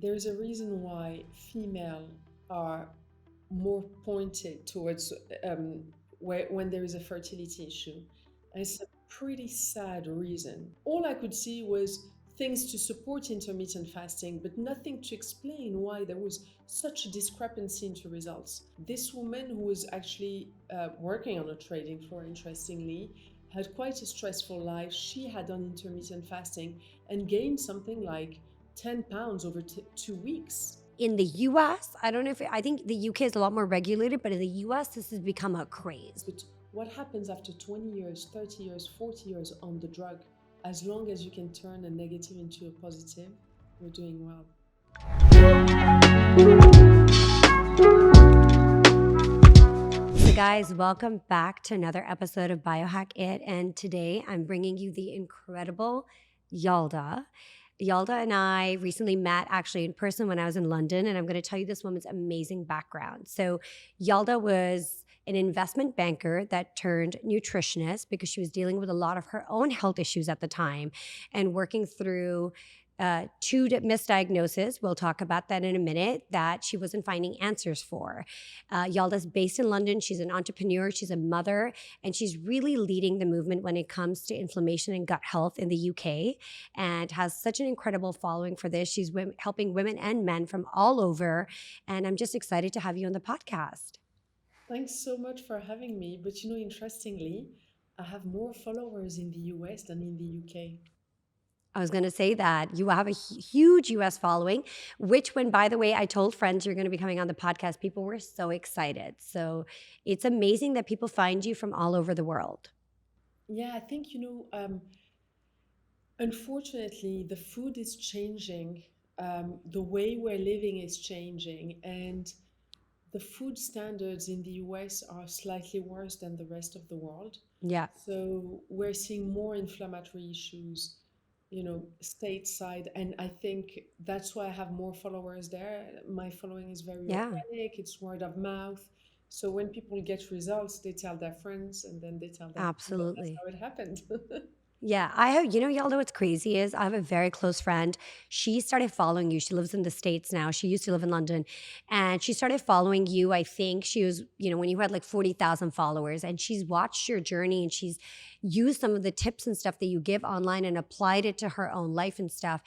there's a reason why female are more pointed towards when there is a fertility issue. And it's a pretty sad reason. All I could see was things to support intermittent fasting, but nothing to explain why there was such a discrepancy into results. This woman, who was actually working on a trading floor, interestingly, had quite a stressful life. She had done intermittent fasting and gained something like 10 pounds over 2 weeks. In the US, I don't know if I think the UK is a lot more regulated, but in the US, this has become a craze. But what happens after 20 years, 30 years, 40 years on the drug? As long as you can turn a negative into a positive, you're doing well. So guys, welcome back to another episode of Biohack-it. And today I'm bringing you the incredible Yalda. Yalda and I recently met actually in person when I was in London, and I'm going to tell you this woman's amazing background. So Yalda was an investment banker that turned nutritionist because she was dealing with a lot of her own health issues at the time and working through two misdiagnoses. We'll talk about that in a minute, that she wasn't finding answers for. Yalda's based in London. She's an entrepreneur. She's a mother, and she's really leading the movement when it comes to inflammation and gut health in the UK, and has such an incredible following for this. She's helping women and men from all over, and I'm just excited to have you on the podcast. Thanks so much for having me. But interestingly, I have more followers in the US than in the UK. I was going to say that you have a huge US following, which, when, by the way, I told friends you're going to be coming on the podcast, people were so excited. So it's amazing that people find you from all over the world. Yeah, I think, unfortunately, the food is changing. The way we're living is changing. And the food standards in the US are slightly worse than the rest of the world. Yeah. So we're seeing more inflammatory issues, stateside. And I think that's why I have more followers there. My following is very Yeah, organic, it's word of mouth. So when people get results, they tell their friends and then they tell their family. That's absolutely. how it happened. Yeah, I have, y'all know what's crazy is I have a very close friend. She started following you. She lives in the States now. She used to live in London. And she started following you. I think she was, when you had like 40,000 followers. And she's watched your journey and she's used some of the tips and stuff that you give online and applied it to her own life and stuff.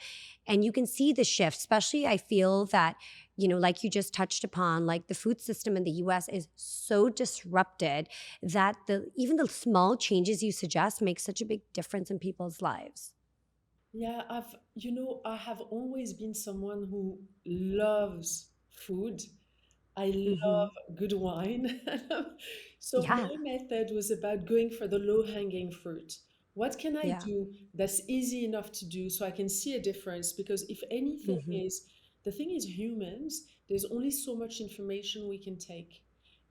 And you can see the shift, especially I feel that, like you just touched upon, like the food system in the US is so disrupted that even the small changes you suggest make such a big difference in people's lives. Yeah, I have always been someone who loves food. I Hmm. love good wine. So Yeah, my method was about going for the low-hanging fruit. What can I yeah. do that's easy enough to do so I can see a difference? Because if anything Hmm. the thing is humans, there's only so much information we can take.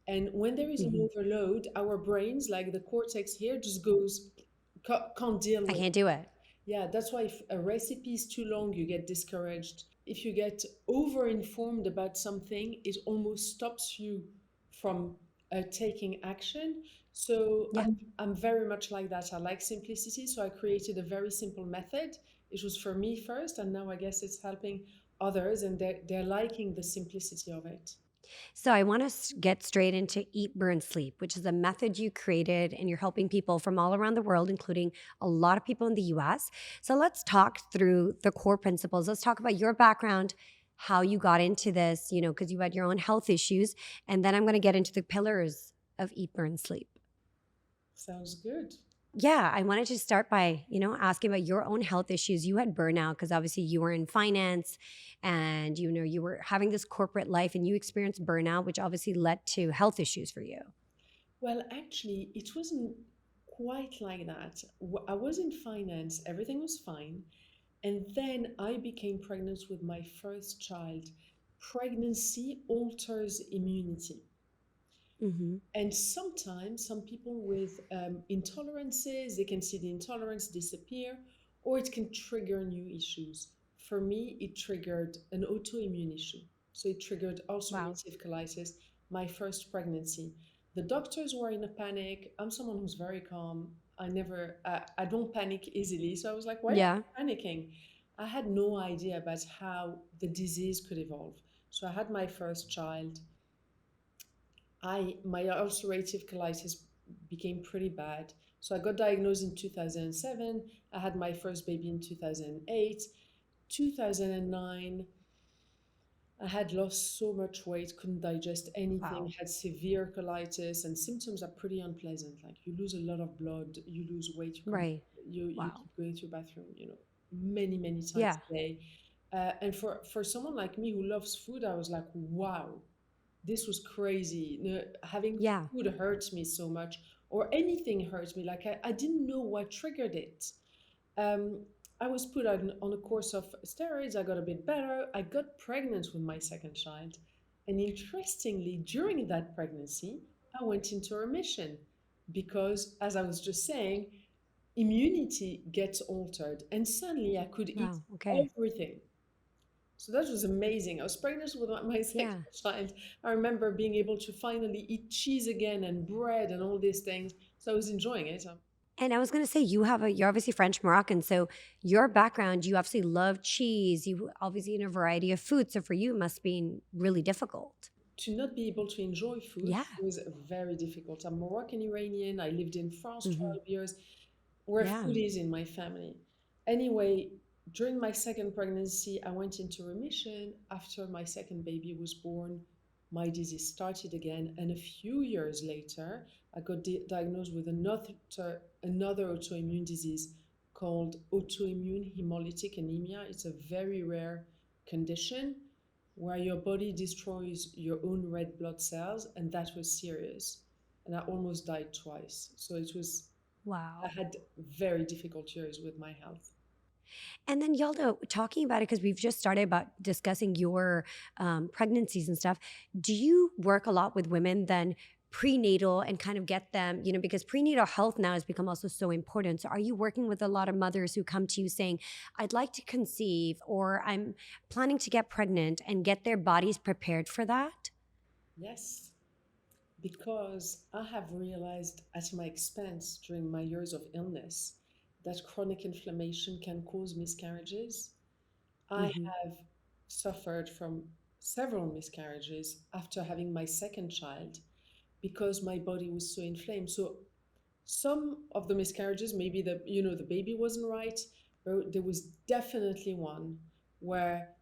And when there is an Hmm. overload, our brains, like the cortex here, just can't deal I with. can't do it. Yeah, that's why if a recipe is too long, you get discouraged. If you get over informed about something, it almost stops you from taking action. So Yeah. I'm very much like that. I like simplicity. So I created a very simple method. It was for me first, and now I guess it's helping others, and they're liking the simplicity of it. So I want to get straight into Eat, Burn, Sleep, which is a method you created and you're helping people from all around the world, including a lot of people in the US. So let's talk through the core principles. Let's talk about your background, how you got into this, because you had your own health issues. And then I'm going to get into the pillars of Eat, Burn, Sleep. Sounds good. Yeah, I wanted to start by, asking about your own health issues. You had burnout because obviously you were in finance and, you were having this corporate life and you experienced burnout, which obviously led to health issues for you. Well, actually, it wasn't quite like that. I was in finance, everything was fine. And then I became pregnant with my first child. Pregnancy alters immunity. Hmm. And sometimes some people with intolerances, they can see the intolerance disappear, or it can trigger new issues. For me, it triggered an autoimmune issue. So it triggered Wow. ulcerative colitis, my first pregnancy. The doctors were in a panic. I'm someone who's very calm. I don't panic easily. So I was like, why are Yeah. you panicking? I had no idea about how the disease could evolve. So I had my first child. My ulcerative colitis became pretty bad. So I got diagnosed in 2007. I had my first baby in 2008. 2009, I had lost so much weight, couldn't digest anything, Wow. had severe colitis, and symptoms are pretty unpleasant. Like you lose a lot of blood, you lose weight, Right. you Wow. keep going to the bathroom, many times Yeah. a day. And for someone like me who loves food, I was like, wow, this was crazy. Having Yeah. food hurts me so much, or anything hurts me. Like I didn't know what triggered it. Um, I was put on a course of steroids. I got a bit better. I got pregnant with my second child. And interestingly, during that pregnancy, I went into remission because, as I was just saying, immunity gets altered. And suddenly I could eat Wow. Okay. everything. So that was amazing. I was pregnant with my second Yeah. child. I remember being able to finally eat cheese again and bread and all these things. So I was enjoying it. And I was going to say, you're obviously French Moroccan. So your background, you obviously love cheese. You obviously eat a variety of food. So for you, it must be really difficult. To not be able to enjoy food Yeah. was very difficult. I'm Moroccan Iranian. I lived in France Hmm. 12 years, where Yeah. food is in my family. Anyway, during my second pregnancy, I went into remission. After my second baby was born, my disease started again. And a few years later, I got diagnosed with another autoimmune disease called autoimmune hemolytic anemia. It's a very rare condition where your body destroys your own red blood cells, and that was serious. And I almost died twice. So I Wow. had very difficult years with my health. And then Yalda, talking about it, because we've just started about discussing your pregnancies and stuff. Do you work a lot with women then prenatal and kind of get them, because prenatal health now has become also so important. So are you working with a lot of mothers who come to you saying, I'd like to conceive or I'm planning to get pregnant and get their bodies prepared for that? Yes, because I have realized at my expense during my years of illness that chronic inflammation can cause miscarriages. I Hmm. have suffered from several miscarriages after having my second child because my body was so inflamed. So some of the miscarriages, maybe the baby wasn't right, but there was definitely one where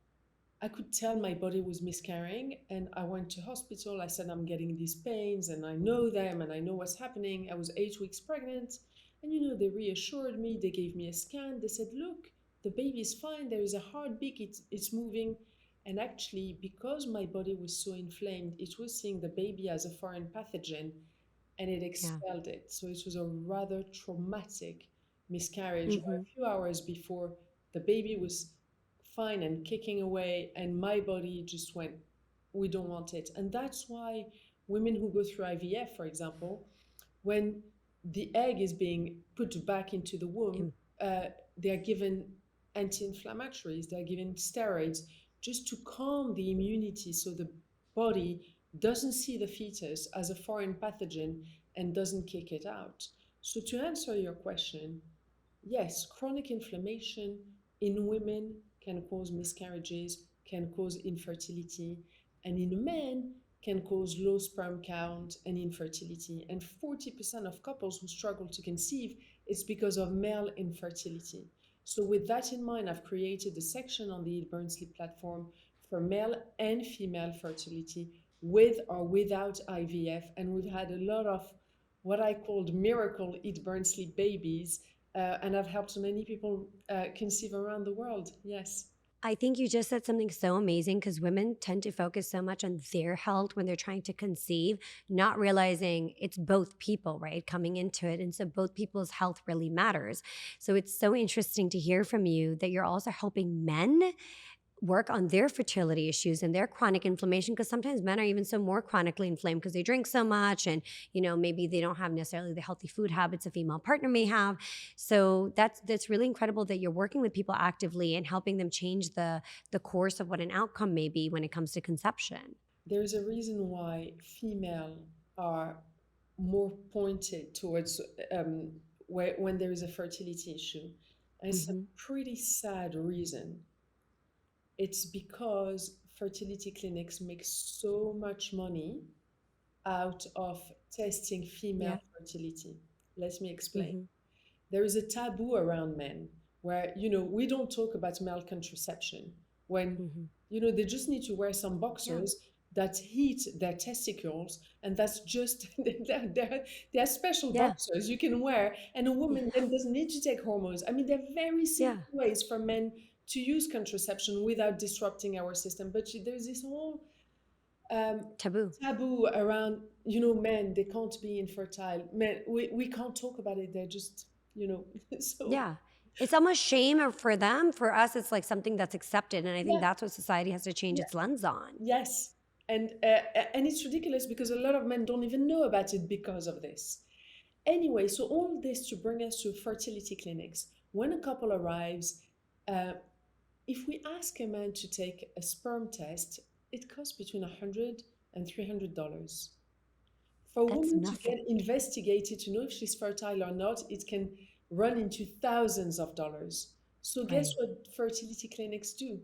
I could tell my body was miscarrying, and I went to hospital. I said I'm getting these pains and I know them and I know what's happening. I was 8 weeks pregnant, and they reassured me. They gave me a scan. They said, look, the baby is fine, there is a heartbeat, it's moving. And actually, because my body was so inflamed, it was seeing the baby as a foreign pathogen and it Yeah. expelled it. So it was a rather traumatic miscarriage where Hmm. a few hours before the baby was fine and kicking away, and my body just went, we don't want it. And that's why women who go through IVF, for example, when the egg is being put back into the womb, uh, they're given anti-inflammatories, they're given steroids just to calm the immunity so the body doesn't see the fetus as a foreign pathogen and doesn't kick it out. So to answer your question, yes, chronic inflammation in women can cause miscarriages, can cause infertility, and in men can cause low sperm count and infertility. And 40% of couples who struggle to conceive is because of male infertility. So, with that in mind, I've created a section on the Eat Burn Sleep platform for male and female fertility with or without IVF. And we've had a lot of what I called miracle Eat Burn Sleep babies, and I've helped many people conceive around the world. Yes. I think you just said something so amazing because women tend to focus so much on their health when they're trying to conceive, not realizing it's both people, right? Coming into it. And so both people's health really matters. So it's so interesting to hear from you that you're also helping men work on their fertility issues and their chronic inflammation because sometimes men are even so more chronically inflamed because they drink so much and maybe they don't have necessarily the healthy food habits a female partner may have. So that's really incredible that you're working with people actively and helping them change the course of what an outcome may be when it comes to conception. There's a reason why female are more pointed towards when there is a fertility issue. And it's a Mm-hmm. pretty sad reason. It's because fertility clinics make so much money out of testing female Yeah. fertility. Let me explain. Mm-hmm. There is a taboo around men where, we don't talk about male contraception when, Mm-hmm. they just need to wear some Yeah. boxers that heat their testicles, and that's just, they're special Yeah. boxers you can wear, and a woman then doesn't need to take hormones. I mean, there are very simple Yeah. ways for men to use contraception without disrupting our system, but there's this whole um, Taboo. taboo around, men, they can't be infertile. Men, we can't talk about it. They're just, so Yeah. It's almost shame for them. For us, it's like something that's accepted. And I think yeah, that's what society has to change yeah, its lens on. yes. And it's ridiculous because a lot of men don't even know about it because of this. Anyway, so all this to bring us to fertility clinics. When a couple arrives, uh, if we ask a man to take a sperm test, it costs between $100 and $300. For a That's woman to nothing. get investigated to know if she's fertile or not, it can run into thousands of dollars. So guess Right. what fertility clinics do?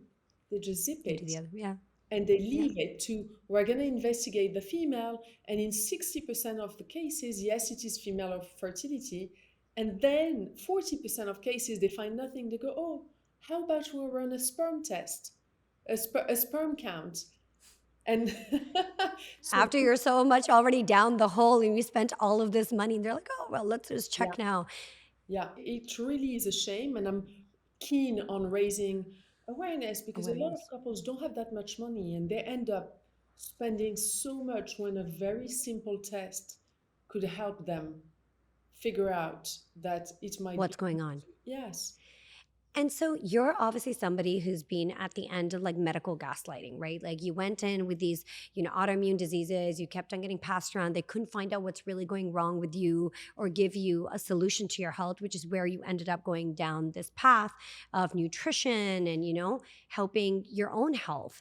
They just zip They do it the other. Yeah. and they Yeah. leave it to, we're going to investigate the female, and in 60% of the cases, yes, it is female of fertility, and then 40% of cases they find nothing. They go, oh, how about we run a sperm test, a sperm count, and so After you're so much already down the hole and you spent all of this money, and they're like, oh, well, let's just yeah, check now. yeah, it really is a shame, and I'm keen on raising awareness because a lot of Awareness. couples don't have that much money and they end up spending so much when a very simple test could help them figure out that it might be. What's going on? Yes. And so you're obviously somebody who's been at the end of like medical gaslighting, right? Like you went in with these, autoimmune diseases, you kept on getting passed around. They couldn't find out what's really going wrong with you or give you a solution to your health, which is where you ended up going down this path of nutrition and, helping your own health.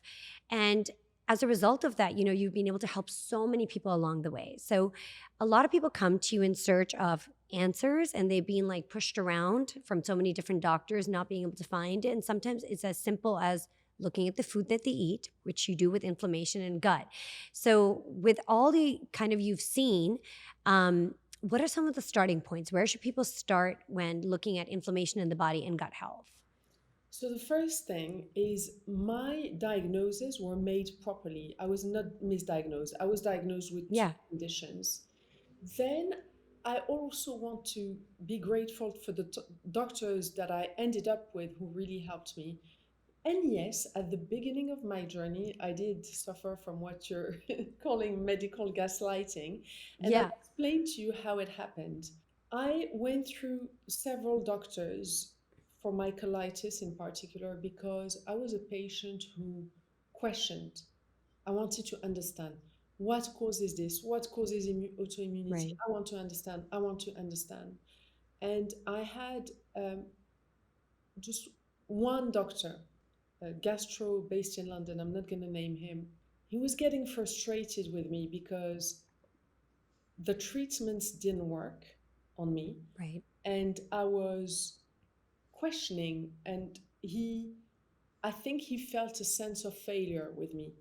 And as a result of that, you've been able to help so many people along the way. So a lot of people come to you in search of answers and they've been like pushed around from so many different doctors, not being able to find it. And sometimes it's as simple as looking at the food that they eat, which you do with inflammation and gut. So with all the kind of you've seen, what are some of the starting points? Where should people start when looking at inflammation in the body and gut health? So the first thing is my diagnoses were made properly. I was not misdiagnosed. I was diagnosed with two Yeah. conditions. Then I also want to be grateful for the doctors that I ended up with who really helped me. And yes, at the beginning of my journey, I did suffer from what you're calling medical gaslighting. And I'll Yeah. explain to you how it happened. I went through several doctors for my colitis in particular because I was a patient who questioned. I wanted to understand what causes this, what causes autoimmunity. Right. I want to understand. I want to understand. And I had just one doctor, a gastro based in London. I'm not going to name him. He was getting frustrated with me because the treatments didn't work on me. Right. And I was questioning, and I think he felt a sense of failure with me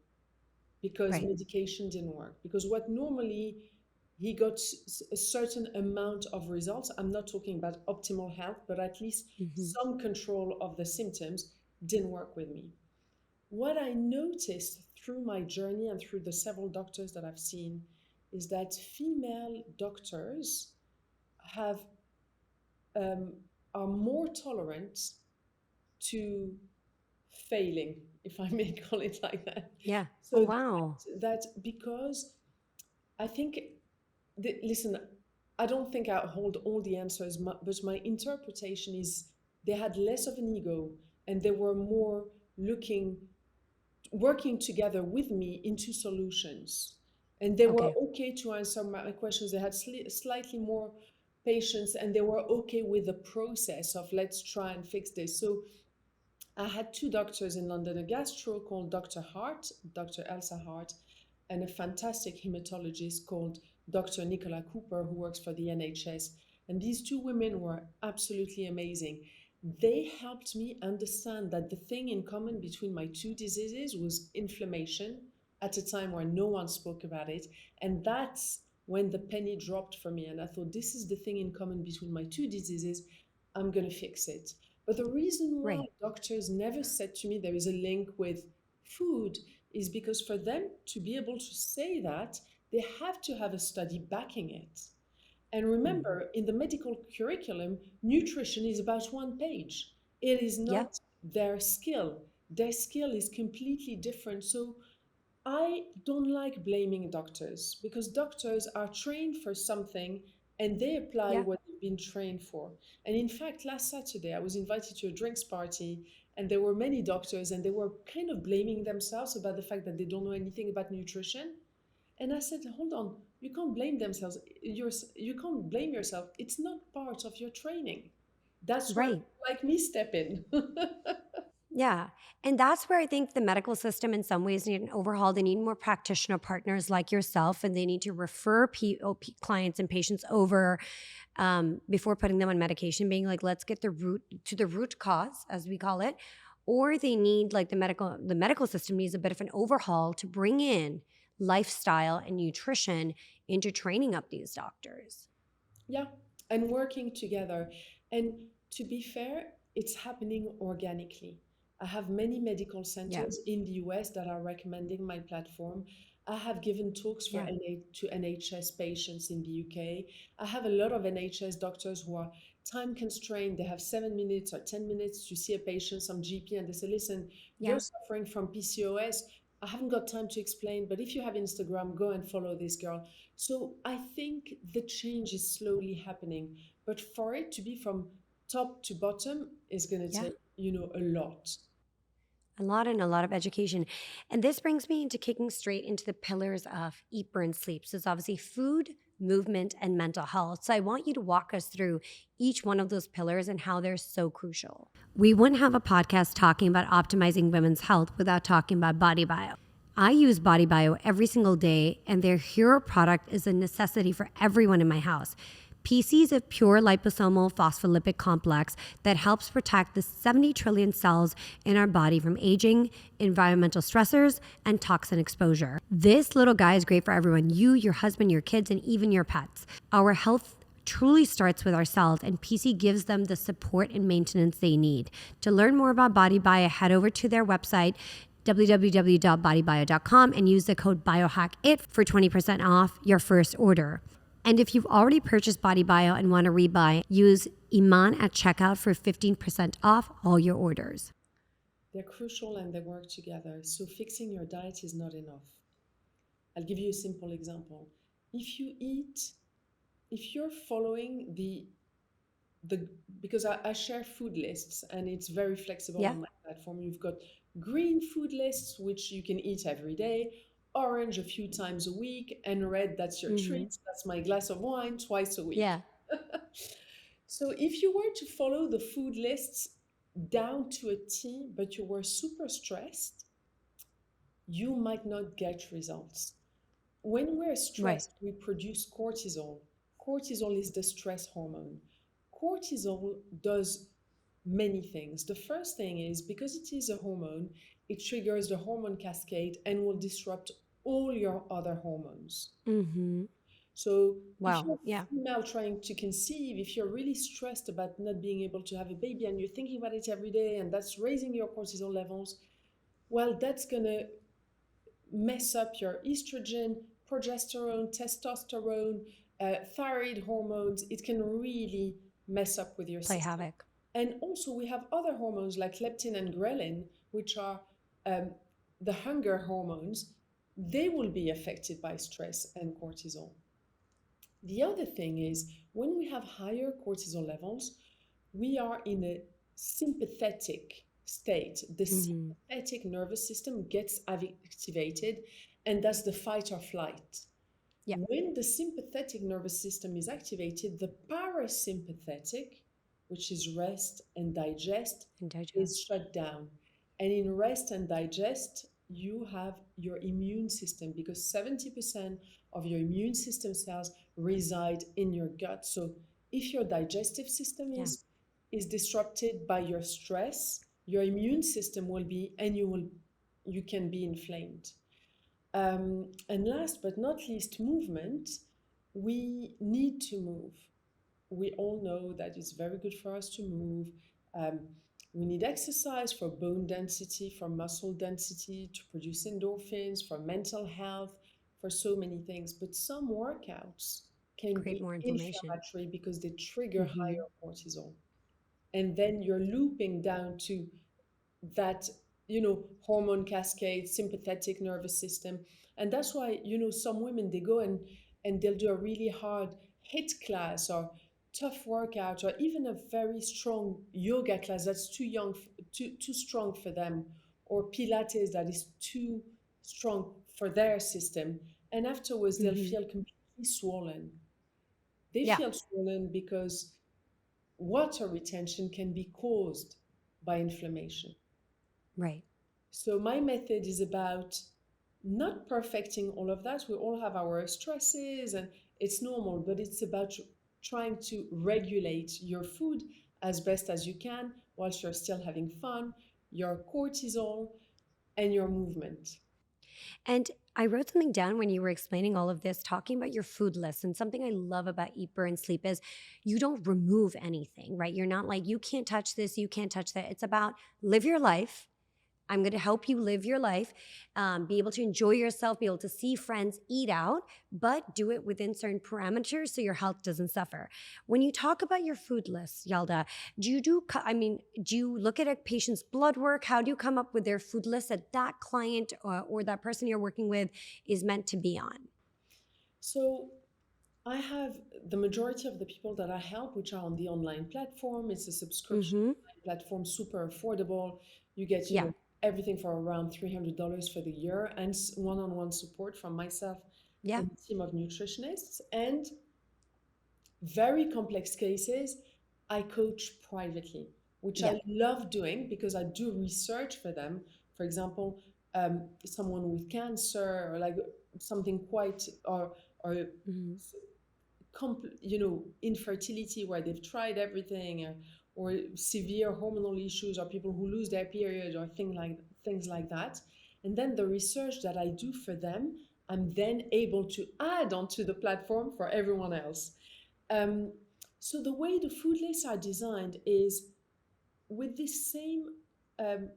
because Right. medication didn't work. Because what normally he got a certain amount of results. I'm not talking about optimal health, but at least Hmm. some control of the symptoms didn't work with me. What I noticed through my journey and through the several doctors that I've seen is that female doctors have are more tolerant to failing, if I may call it like that. Yeah. Oh, So wow. that because I think, listen, I don't think I hold all the answers, but my interpretation is they had less of an ego and they were more working together with me into solutions. And they were Okay. okay to answer my questions. They had slightly more patience and they were okay with the process of let's try and fix this. So I had two doctors in London, a gastro called Dr. Hart, Dr. Elsa Hart, and a fantastic hematologist called Dr. Nicola Cooper, who works for the NHS. And these two women were absolutely amazing. they helped me understand that the thing in common between my two diseases was inflammation at a time where no one spoke about it. And that's when the penny dropped for me. And I thought, this is the thing in common between my two diseases. I'm going to fix it. But the reason why Right. doctors never said to me there is a link with food is because for them to be able to say that, they have to have a study backing it. And Mhm. remember, in the medical curriculum, nutrition is about one page. It is Yeah. not their skill. Their skill is completely different. So I don't like blaming doctors because doctors are trained for something and they apply Yeah. what they've been trained for. And in fact, last Saturday, I was invited to a drinks party and there were many doctors and they were kind of blaming themselves about the fact that they don't know anything about nutrition. And I said, hold on, you can't blame themselves. You can't blame yourself. It's not part of your training. That's where Right. people like me step in. Yeah. And that's where I think the medical system in some ways need an overhaul. They need more practitioner partners like yourself, and they need to refer clients and patients over before putting them on medication, being like, let's get the root cause, as we call it. Or they need like the medical system needs a bit of an overhaul to bring in lifestyle and nutrition into training up these doctors. Yeah, and working together. And to be fair, it's happening organically. I have many medical Yeah. centers in the US that are recommending my platform. I have given talks Yeah. to NHS patients in the UK. I have a lot of NHS doctors who are time constrained. They have 7 minutes or 10 minutes to see a patient, some GP, and they say, listen, you're Yeah. suffering from PCOS. I haven't got time to explain, but if you have Instagram, go and follow this girl. So I think the change is slowly happening, but for it to be from top to bottom is going to Yeah. take, a lot. A lot and a lot of education. And this brings me into kicking straight into the pillars of eat, burn, sleep. So it's obviously food, movement, and mental health. So I want you to walk us through each one of those pillars and how they're so crucial. We wouldn't have a podcast talking about optimizing women's health without talking about BodyBio. I use BodyBio every single day, and their hero product is a necessity for everyone in my house. PC is a pure liposomal phospholipid complex that helps protect the 70 trillion cells in our body from aging, environmental stressors, and toxin exposure. This little guy is great for everyone, you, your husband, your kids, and even your pets. Our health truly starts with ourselves, and PC gives them the support and maintenance they need. To learn more about BodyBio, head over to their website, www.bodybio.com, and use the code Biohack-it for 20% off your first order. And if you've already purchased BodyBio and want to rebuy, use Iman at checkout for 15% off all your orders. They're crucial and they work together. So fixing your diet is not enough. I'll give you a simple example. If you eat, if you're following the because I share food lists and it's very flexible Yeah. on my platform. You've got green food lists, which you can eat every day, orange a few times a week, and red, that's your Mm-hmm. treat. That's my glass of wine twice a week. Yeah. So if you were to follow the food lists down to a T, but you were super stressed, you might not get results. When we're Right. stressed, we produce cortisol. Cortisol is the stress hormone. Cortisol does many things. The first thing is because it is a hormone, it triggers the hormone cascade and will disrupt all your other hormones. Mm-hmm. So if Wow. you're Yeah. a female trying to conceive, if you're really stressed about not being able to have a baby and you're thinking about it every day and that's raising your cortisol levels, well, that's going to mess up your estrogen, progesterone, testosterone, thyroid hormones. It can really mess up with your Play system. havoc. And also, we have other hormones like leptin and ghrelin, which are um, the hunger hormones. They will be affected by stress and cortisol. The other thing is when we have higher cortisol levels, we are in a sympathetic state. The Mm-hmm. sympathetic nervous system gets activated, and that's the fight or flight. Yeah. When the sympathetic nervous system is activated, the parasympathetic, which is rest and digest, And is digest. shut down. And in rest and digest, you have your immune system because 70% of your immune system cells reside in your gut. So if your digestive system Yeah. is disrupted by your stress, your immune system will be, and you can be inflamed. And last but not least, movement. We need to move. We all know that it's very good for us to move. Um, we need exercise for bone density, for muscle density, to produce endorphins, for mental health, for so many things. But some workouts can Create be more inflammation. inflammatory because they trigger Hmm. higher cortisol. And then you're looping down to that, hormone cascade, sympathetic nervous system. And that's why, some women, they go and they'll do a really hard hit class or tough workout, or even a very strong yoga class that's too young, too strong for them, or Pilates that is too strong for their system. And afterwards, they'll Hmm. feel completely swollen. They Yeah, feel swollen because water retention can be caused by inflammation. right. So my method is about not perfecting all of that. We all have our stresses and it's normal, but it's about trying to regulate your food as best as you can whilst you're still having fun, your cortisol and your movement. And I wrote something down when you were explaining all of this, talking about your food list. And something I love about Eat, Burn, Sleep is you don't remove anything, right? You're not like, you can't touch this, you can't touch that. It's about live your life. I'm going to help you live your life, be able to enjoy yourself, be able to see friends, eat out, but do it within certain parameters so your health doesn't suffer. When you talk about your food list, Yalda, do you look at a patient's blood work? How do you come up with their food list that that client or that person you're working with is meant to be on? So I have the majority of the people that I help, which are on the online platform. It's a subscription Mm-hmm. platform, super affordable. You get, Yeah. everything for around $300 for the year and one-on-one support from myself Yeah. and a team of nutritionists. And very complex cases, I coach privately, which Yeah. I love doing because I do research for them. For example, someone with cancer or like something quite or Mm-hmm. infertility where they've tried everything, or severe hormonal issues, or people who lose their period, or things like that. And then the research that I do for them, I'm then able to add onto the platform for everyone else. Um, so the way the food lists are designed is with this same, um,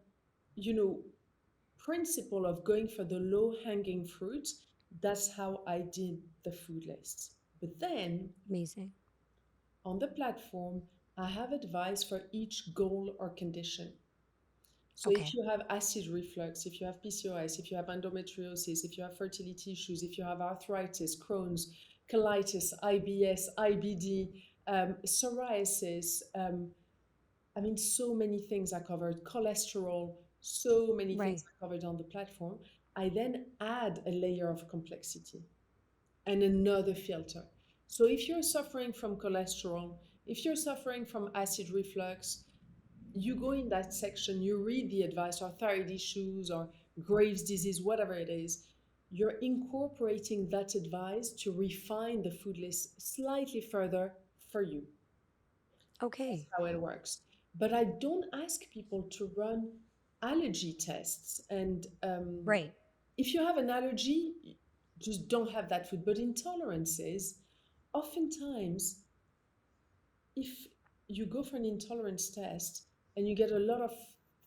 you know, principle of going for the low hanging fruits. That's how I did the food lists. But then Amazing. on the platform, I have advice for each goal or condition. So if Okay. you have acid reflux, if you have PCOS, if you have endometriosis, if you have fertility issues, if you have arthritis, Crohn's, colitis, IBS, IBD, psoriasis, so many things are covered, cholesterol, so many things Right. are covered on the platform. I then add a layer of complexity and another filter. So if you're suffering from cholesterol, if you're suffering from acid reflux, you go in that section, you read the advice, or thyroid issues, or Graves' disease, whatever it is. You're incorporating that advice to refine the food list slightly further for you. That's Okay. how it works. But I don't ask people to run allergy tests. And Right. if you have an allergy, just don't have that food. But intolerances, oftentimes, if you go for an intolerance test and you get a lot of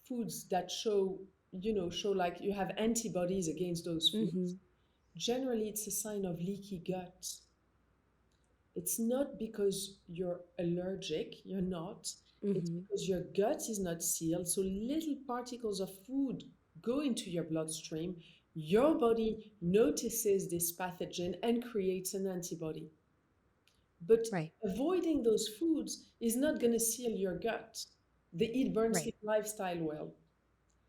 foods that show like you have antibodies against those Mm-hmm. foods, generally it's a sign of leaky gut. It's not because you're allergic, you're not. It's Mm-hmm. because your gut is not sealed. So little particles of food go into your bloodstream. Your body notices this pathogen and creates an antibody. But Right. avoiding those foods is not going to seal your gut. The eat, burn, Right. sleep lifestyle will.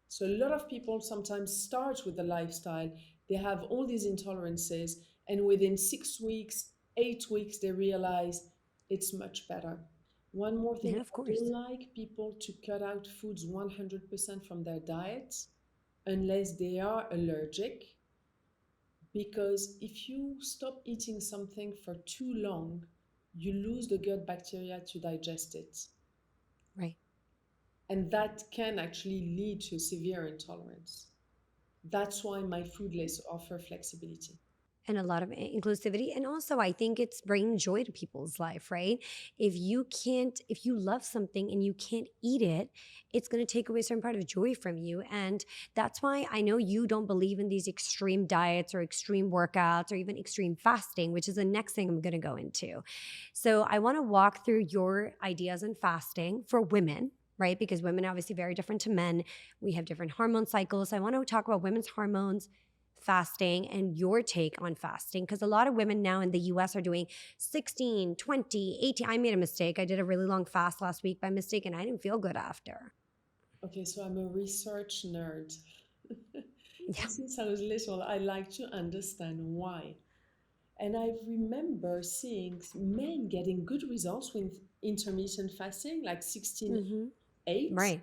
So a lot of people sometimes start with the lifestyle. They have all these intolerances, and within 6 weeks, 8 weeks, they realize it's much better. One more thing, Yeah, of I don't course. like people to cut out foods 100% from their diet unless they are allergic, because if you stop eating something for too long, you lose the gut bacteria to digest it. And that can actually lead to severe intolerance. That's why my food lists offer flexibility. And a lot of inclusivity. And also, I think it's bringing joy to people's life, right? If you love something and you can't eat it, it's going to take away a certain part of joy from you. And that's why I know you don't believe in these extreme diets or extreme workouts or even extreme fasting, which is the next thing I'm going to go into. So I want to walk through your ideas on fasting for women. Right? Because women are obviously very different to men. We have different hormone cycles. So I want to talk about women's hormones, fasting, and your take on fasting, because a lot of women now in the US are doing 16, 20, 18. I made a mistake. I did a really long fast last week by mistake and I didn't feel good after. Okay, so I'm a research nerd. Yeah. And since I was little, I like to understand why. And I remember seeing men getting good results with intermittent fasting, like 16/8, Right.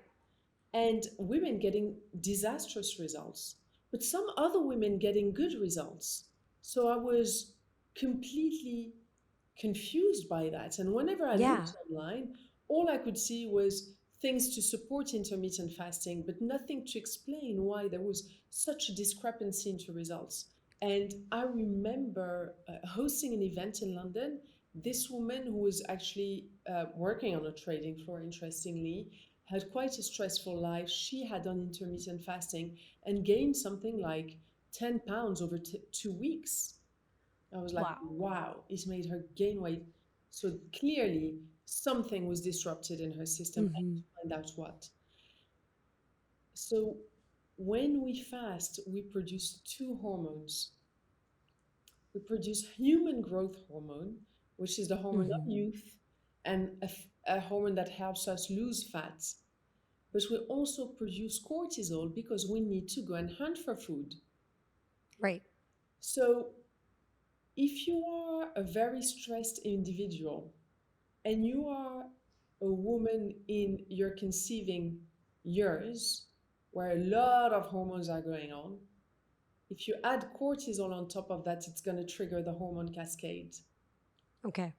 and women getting disastrous results, but some other women getting good results. So I was completely confused by that. And whenever I Yeah. looked online, all I could see was things to support intermittent fasting, but nothing to explain why there was such a discrepancy into results. And I remember hosting an event in London. This woman, who was actually working on a trading floor, interestingly, had quite a stressful life. She had done intermittent fasting and gained something like 10 pounds over 2 weeks. I was like, Wow. wow, it made her gain weight. So clearly, something was disrupted in her system. I need Hmm. to find out what. So when we fast, we produce two hormones. We produce human growth hormone, which is the hormone of Hmm. youth, and a hormone that helps us lose fat. But we also produce cortisol because we need to go and hunt for food. Right. So if you are a very stressed individual and you are a woman in your conceiving years where a lot of hormones are going on, if you add cortisol on top of that, it's going to trigger the hormone cascade. Okay.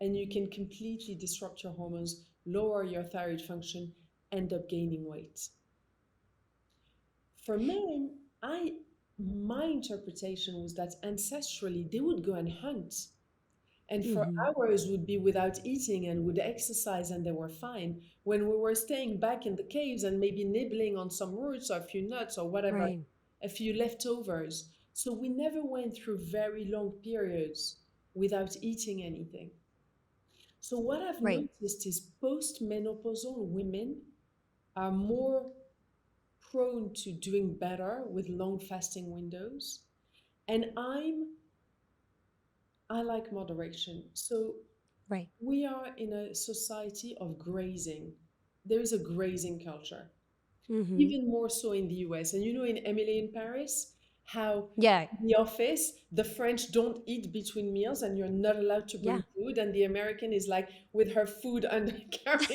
And you can completely disrupt your hormones, lower your thyroid function, end up gaining weight. For men, my interpretation was that ancestrally they would go and hunt and for Hmm. hours would be without eating and would exercise and they were fine. When we were staying back in the caves and maybe nibbling on some roots or a few nuts or whatever, Right. a few leftovers. So we never went through very long periods without eating anything. So what I've Right. noticed is postmenopausal women are more prone to doing better with long fasting windows. And I like moderation. So Right. we are in a society of grazing. There is a grazing culture, Hmm. even more so in the US. And in Emily in Paris, how Yeah. in the office, the French don't eat between meals and you're not allowed to Yeah. bring food. And the American is like with her food undercarriage,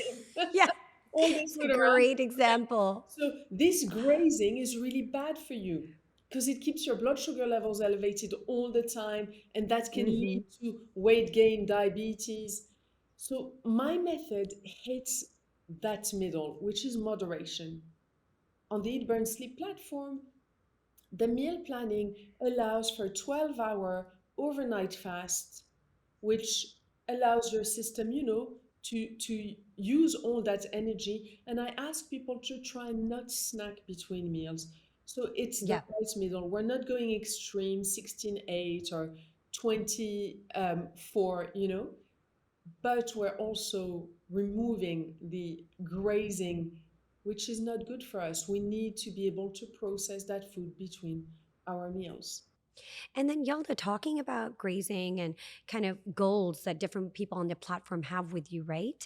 Yeah. all this It's a food around. great example. So this grazing is really bad for you because it keeps your blood sugar levels elevated all the time, and that can Hmm. lead to weight gain, diabetes. So my method hits that middle, which is moderation. On the Eat Burn Sleep platform, the meal planning allows for a 12-hour overnight fast, which allows your system, to use all that energy. And I ask people to try and not snack between meals. So it's the Yeah. right middle. We're not going extreme 16/8 or 24, but we're also removing the grazing, which is not good for us. We need to be able to process that food between our meals. And then Yalda, talking about grazing and kind of goals that different people on the platform have with you, right?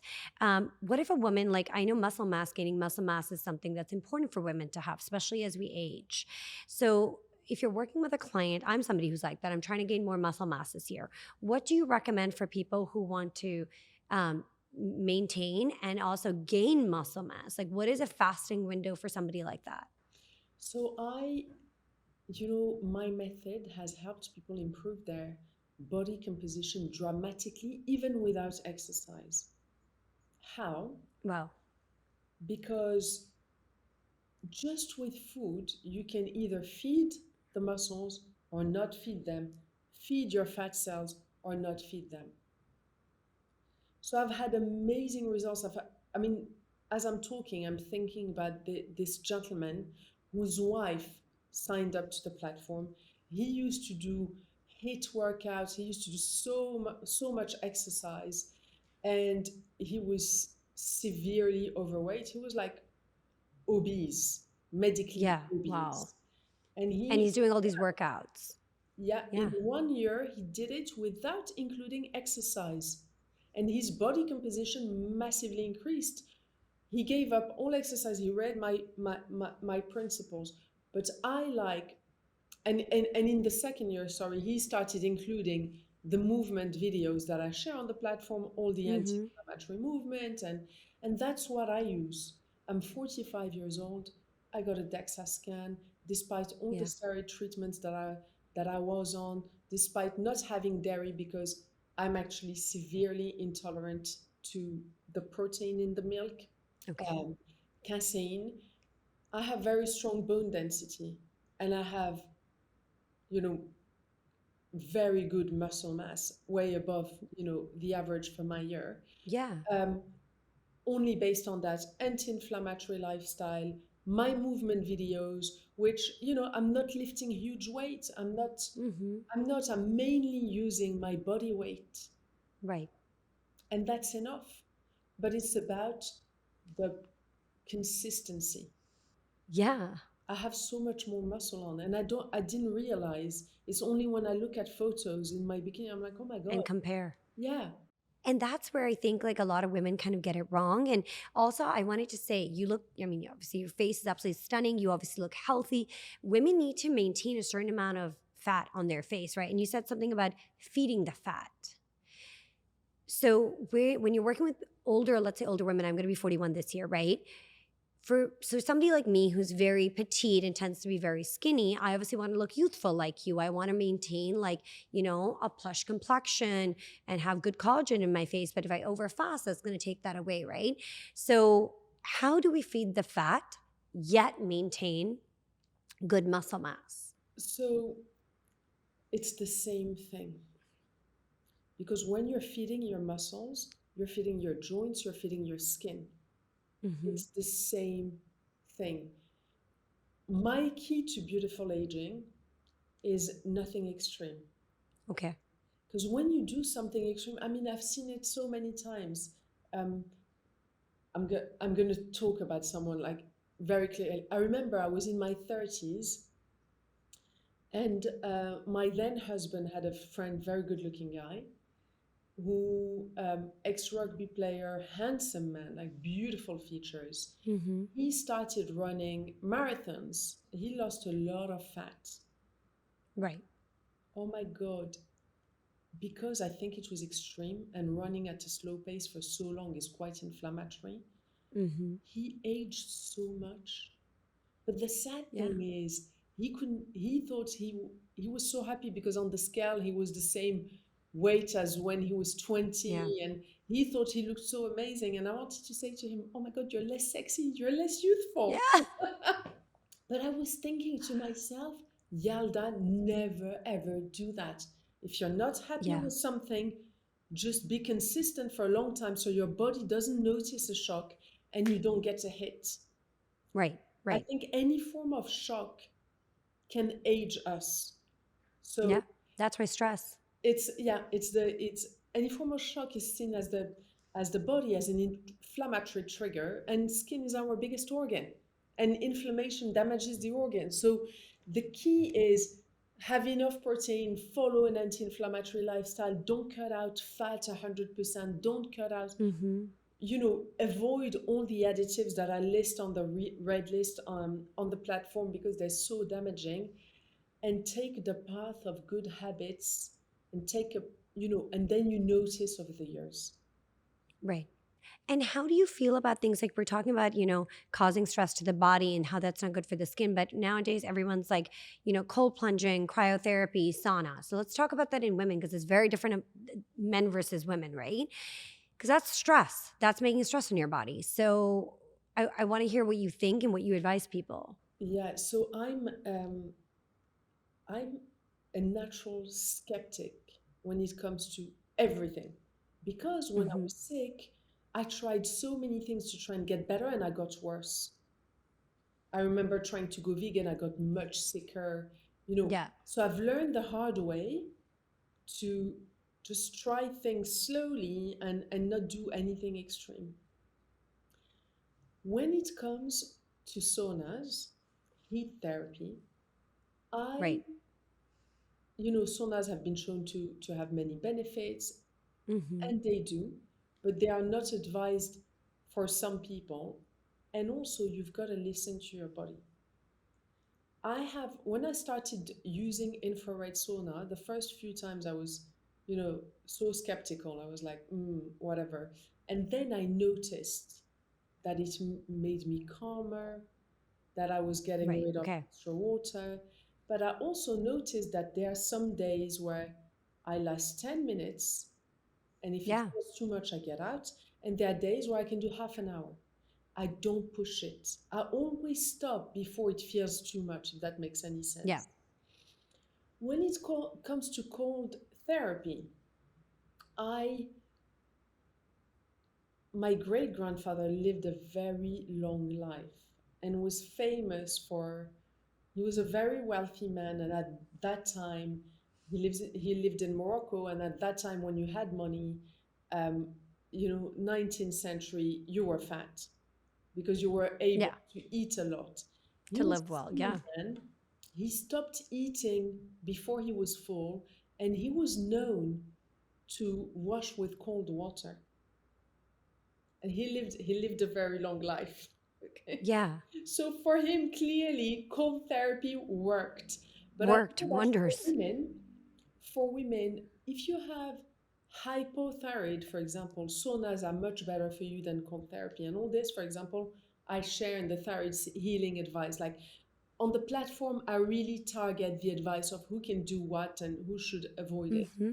What if a woman, like I know muscle mass, gaining muscle mass is something that's important for women to have, especially as we age. So if you're working with a client, I'm somebody who's like that, I'm trying to gain more muscle mass this year. What do you recommend for people who want to maintain and also gain muscle mass? Like, what is a fasting window for somebody like that? So my method has helped people improve their body composition dramatically, even without exercise. How? Well, because just with food, you can either feed the muscles or not feed them, feed your fat cells or not feed them. So I've had amazing results. I mean, as I'm talking, I'm thinking about this gentleman whose wife signed up to the platform. He used to do HIIT workouts. He used to do so much exercise, and he was severely overweight. He was like obese, medically Yeah. Wow. obese. And And he, he's doing all these workouts. yeah, in Yeah. 1 year, he did it without including exercise. And his body composition massively increased. He gave up all exercise. He read my principles. But I like, and in the second year, sorry, he started including the movement videos that I share on the platform, all the Mm-hmm. anti-inflammatory movement, and that's what I use. I'm 45 years old. I got a DEXA scan, despite all the Yeah. steroid treatments that I was on, despite not having dairy because I'm actually severely intolerant to the protein in the milk, Okay. um, casein. I have very strong bone density, and I have, you know, very good muscle mass, way above, the average for my year. Yeah. Um, Only based on that anti-inflammatory lifestyle, my movement videos, which, I'm not lifting huge weights. Mm-hmm. I'm mainly using my body weight, Right. and that's enough. But it's about the consistency. Yeah. I have so much more muscle on, and I didn't realize. It's only when I look at photos in my bikini, I'm like, oh my God, And compare. yeah. And that's where I think like a lot of women kind of get it wrong. And also, I wanted to say, you look, I mean, obviously your face is absolutely stunning. You obviously look healthy. Women need to maintain a certain amount of fat on their face, right? And you said something about feeding the fat. So when you're working with older, let's say older women, I'm going to be 41 this year, right? So somebody like me who's very petite and tends to be very skinny, I obviously want to look youthful like you. I want to maintain like, a plush complexion and have good collagen in my face. But if I overfast, that's going to take that away, right? So how do we feed the fat yet maintain good muscle mass? So it's the same thing. Because when you're feeding your muscles, you're feeding your joints, you're feeding your skin. Mm-hmm. It's the same thing. My key to beautiful aging is nothing extreme. Okay. Because when you do something extreme, I mean, I've seen it so many times. Um, I'm going to talk about someone like very clearly. I remember I was in my 30s, and my then husband had a friend, very good looking guy, who, ex-rugby player, handsome man, like beautiful features. Mm-hmm. He started running marathons. He lost a lot of fat. Right. Oh my God. Because I think it was extreme, and running at a slow pace for so long is quite inflammatory. Mm-hmm. He aged so much. But the sad Yeah. thing is, he thought he was so happy because on the scale he was the same weight as when he was 20, Yeah. and he thought he looked so amazing. And I wanted to say to him, oh my God, you're less sexy, you're less youthful. Yeah. But I was thinking to myself, Yalda, never ever do that. If you're not happy Yeah. with something, just be consistent for a long time so your body doesn't notice a shock and you don't get a hit. Right. I Right. think any form of shock can age us. Yeah. So That's why stress. it's any form of shock is seen as the body as an inflammatory trigger, and skin is our biggest organ, and inflammation damages the organ. So the key is have enough protein, follow an anti-inflammatory lifestyle, don't cut out fat 100%, don't cut out, Mm-hmm. avoid all the additives that are listed on the red list on the platform because they're so damaging, and take the path of good habits, and and then you notice over the years. Right. And how do you feel about things like we're talking about, causing stress to the body and how that's not good for the skin? But nowadays, everyone's like, cold plunging, cryotherapy, sauna. So let's talk about that in women because it's very different men versus women, right? Because that's stress. That's making stress in your body. So I want to hear what you think and what you advise people. Yeah, so I'm a natural skeptic when it comes to everything. Because when I Hmm. was sick, I tried so many things to try and get better and I got worse. I remember trying to go vegan, I got much sicker, you know. Yeah. So I've learned the hard way to just try things slowly and not do anything extreme. When it comes to saunas, heat therapy, I, Right. saunas have been shown to have many benefits, Hmm. and they do, but they are not advised for some people. And also, you've got to listen to your body. When I started using infrared sauna, the first few times I was, so skeptical. I was like, whatever. And then I noticed that it made me calmer, that I was getting Right. rid of Okay. extra water. But I also noticed that there are some days where I last 10 minutes, and if it Yeah. feels too much, I get out. And there are days where I can do half an hour. I don't push it. I always stop before it feels too much, if that makes any Yeah. sense. When it comes to cold therapy, I my great grandfather lived a very long life and was famous for. He was a very wealthy man, and at that time, he lived in Morocco, and at that time, when you had money, um, 19th century, you were fat because you were able Yeah. to eat a lot. He To was live well. a skinny Yeah. man. He stopped eating before he was full, and he was known to wash with cold water. And he lived a very long life. Okay. Yeah. So for him, clearly, cold therapy worked. But I Worked know that wonders. for women, if you have hypothyroid, for example, saunas are much better for you than cold therapy. And all this, for example, I share in the thyroid healing advice. Like on the platform, I really target the advice of who can do what and who should avoid it. Hmm.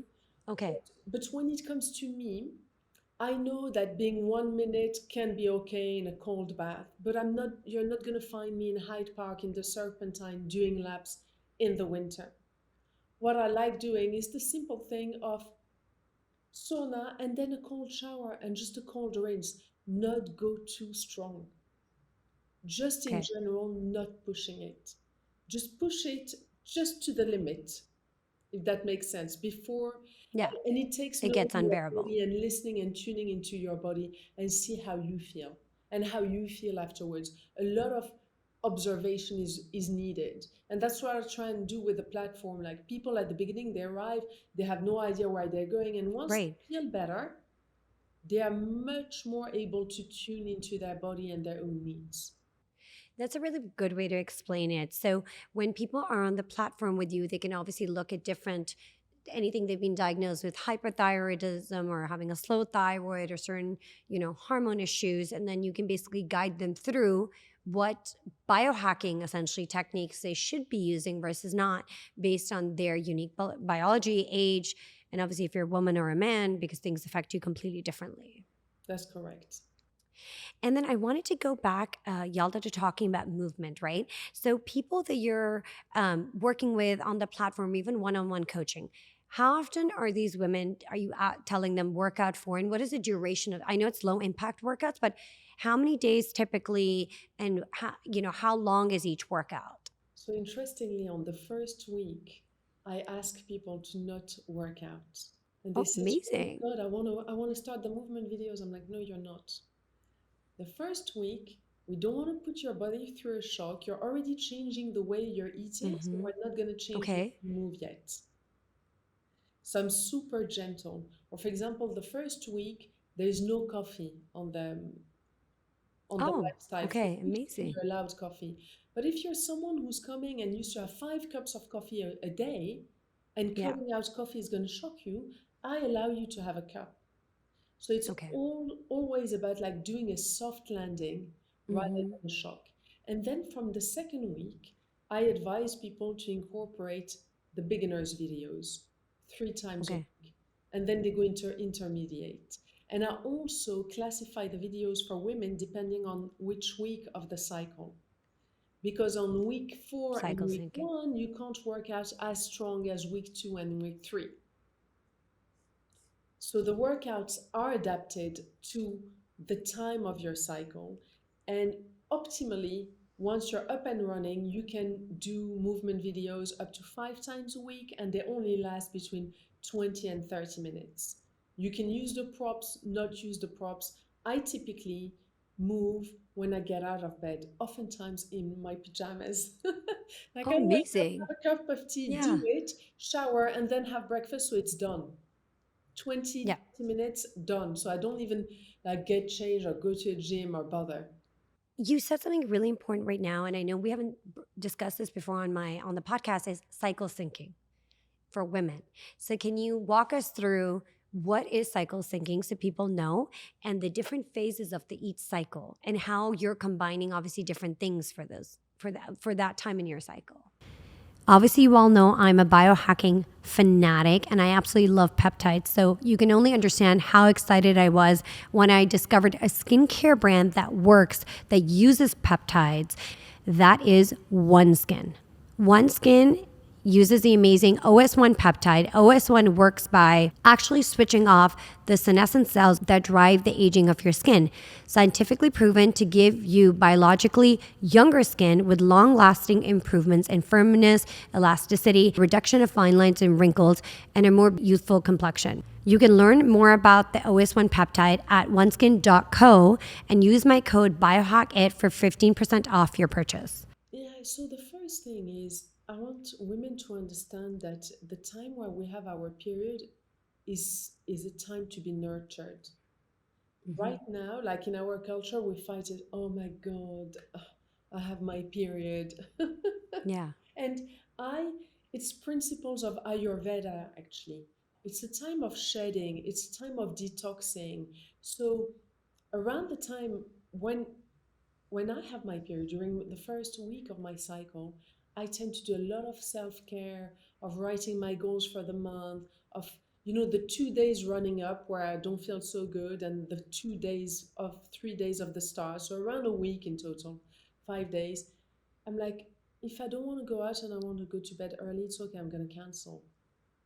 Okay. But when it comes to me, I know that being 1 minute can be okay in a cold bath, but you're not going to find me in Hyde Park in the Serpentine doing laps in the winter. What I like doing is the simple thing of sauna and then a cold shower and just a cold rinse, not go too strong. Just in Okay. general, not pushing it. Just push it just to the limit, if that makes sense. Yeah. And it takes It knowing gets your unbearable. body and listening and tuning into your body and see how you feel and how you feel afterwards. A lot of observation is needed. And that's what I try and do with the platform. Like people at the beginning, they arrive, they have no idea where they're going. And once Right. they feel better, they are much more able to tune into their body and their own needs. That's a really good way to explain it. So when people are on the platform with you, they can obviously look at different anything they've been diagnosed with hyperthyroidism or having a slow thyroid or certain, hormone issues, and then you can basically guide them through what biohacking essentially techniques they should be using versus not based on their unique biology, age, and obviously if you're a woman or a man because things affect you completely differently. That's correct. And then I wanted to go back, Yalda, to talking about movement, right? So, people that you're working with on the platform, even one on one coaching, how often are these women, are you telling them workout for? And what is the duration of, I know it's low impact workouts, but how many days typically, and how long is each workout? So interestingly, on the first week, I ask people to not work out. And they Oh, say, "Oh my amazing. God, I want to start the movement videos." I'm like, "No, you're not." The first week, we don't want to put your body through a shock. You're already changing the way you're eating, so Hmm. we're not going to change the way Okay. you move yet. So I'm super gentle. Or for example, the first week, there's no coffee on the Oh, website. For okay. you to say Amazing. you're allowed coffee. But if you're someone who's coming and used to have 5 cups of coffee a day, and Yeah. cutting out coffee is going to shock you, I allow you to have a cup. So it's Okay. always about like doing a soft landing rather Hmm. than a shock. And then from the second week, I advise people to incorporate the beginners videos 3 times a Okay. week. And then they go into intermediate. And I also classify the videos for women depending on which week of the cycle. Because on week 4 and Cycle week syncing. 1, you can't work out as strong as week 2 and week 3. So the workouts are adapted to the time of your cycle. And optimally, once you're up and running, you can do movement videos up to 5 times a week, and they only last between 20 and 30 minutes. You can use the props, not use the props. I typically move when I get out of bed, oftentimes in my pajamas. Like Oh, I wake up, amazing. have a cup of tea, do Yeah. it, shower, and then have breakfast, so it's done. 20, Yeah. 30 minutes, done. So I don't even like get changed or go to a gym or bother. You said something really important right now, and I know we haven't discussed this before on the podcast, is cycle syncing for women. So can you walk us through what is cycle syncing so people know, and the different phases of the each cycle, and how you're combining obviously different things for those for that time in your cycle? Obviously, you all know I'm a biohacking fanatic and I absolutely love peptides. So you can only understand how excited I was when I discovered a skincare brand that works, that uses peptides. That is OneSkin. OneSkin uses the amazing OS1 peptide. OS1 works by actually switching off the senescent cells that drive the aging of your skin. Scientifically proven to give you biologically younger skin with long-lasting improvements in firmness, elasticity, reduction of fine lines and wrinkles, and a more youthful complexion. You can learn more about the OS1 peptide at oneskin.co and use my code Biohack-it for 15% off your purchase. Yeah, so the first thing is I want women to understand that the time where we have our period is a time to be nurtured. Mhm. Right now, like in our culture, we fight it, oh my God, I have my period. Yeah. And I, it's principles of Ayurveda actually. It's a time of shedding, it's a time of detoxing. So around the time when I have my period during the first week of my cycle, I tend to do a lot of self-care, of writing my goals for the month, of the 2 days running up where I don't feel so good, and the 2 days of 3 days of the start. So around a week in total, 5 days. I'm like, if I don't want to go out and I want to go to bed early, it's okay, I'm gonna cancel.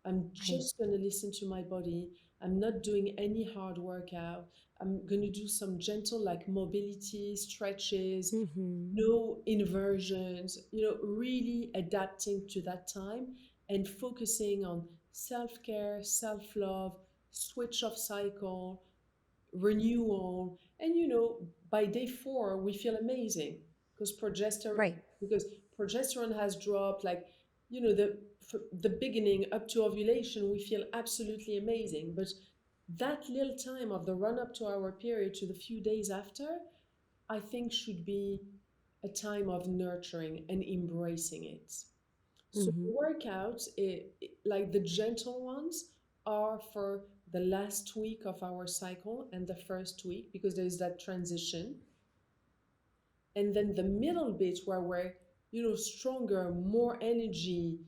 I'm Right. just going to listen to my body. I'm not doing any hard workout. I'm going to do some gentle, like mobility, stretches, Mhm. no inversions, really adapting to that time and focusing on self care, self love, switch off cycle, renewal. And by day 4 we feel amazing because progesterone Right. because progesterone has dropped, like the beginning up to ovulation we feel absolutely amazing, but that little time of the run up to our period to the few days after, I think should be a time of nurturing and embracing it. So Mhm. workouts, like the gentle ones, are for the last week of our cycle and the first week because there's that transition. And then the middle bit where we're, stronger, more energy,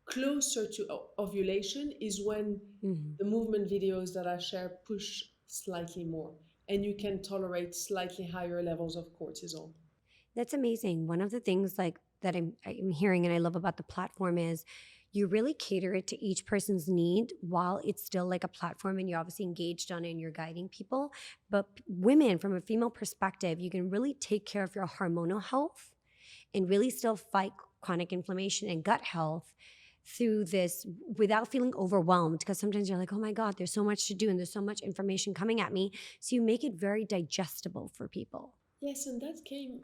closer to ovulation is when Mhm. the movement videos that I share push slightly more and you can tolerate slightly higher levels of cortisol. That's amazing. One of the things like that I'm hearing and I love about the platform is you really cater it to each person's need while it's still like a platform and you're obviously engaged on it and you're guiding people. But women, from a female perspective, you can really take care of your hormonal health and really still fight chronic inflammation and gut health through this without feeling overwhelmed, because sometimes you're like, oh my god, there's so much to do and there's so much information coming at me, so you make it very digestible for people. Yes, and that came,